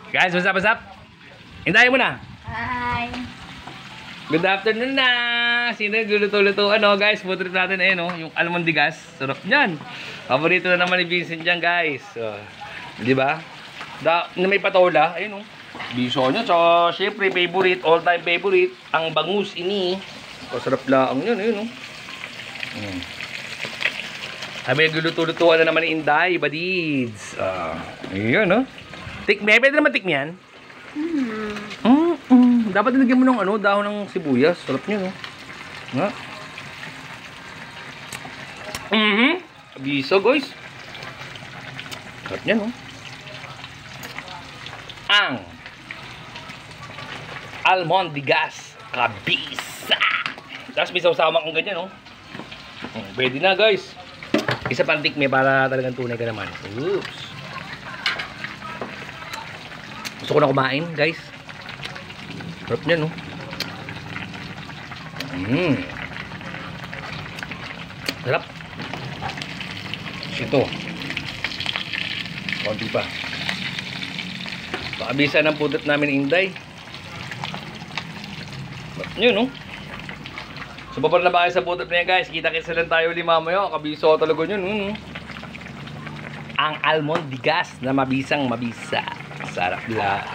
Guys, what's up, what's up? Hintayin mo na. Hi. Good afternoon na. Sino nagluluto-luto? Ano, guys, food trip natin. Ayun, oh, yung almondigas. Sarap niyan. Paborito na naman ni Vincent dyan, guys. Di ba? Na may patola. Ayun, oh. Biso nyo. So, syempre, favorite, all-time favorite. Ang bangus ini. Sarap laang yun. Ayun, oh. Sabi, nagluluto-lutuan na naman ni Inday, Badids. Ayun, oh. Tikme. Pwede naman tikme yan. Dapat nilagyan mo ng ano, dahon ng sibuyas. Sarap niya, no? Nga. Biso, guys. Sarap niya, no? Ang almondigas kabisa. Tapos may sawsawa kang ganyan, no? Pwede na, guys. Isa pang tikme para talagang tunay ka naman. Oops. Gusto ko na kumain, guys. Sarap niya, no? Sarap. Ito. Konti pa. Pakabisa ng pudot namin, Inday. Sarap niya, no? So, papar na ba kayo sa pudot na yan, guys? Kita-kita lang tayo ulit mamaya. Kabiso talaga yun, no? Ang almondigas na mabisang mabisa. Sarap lang.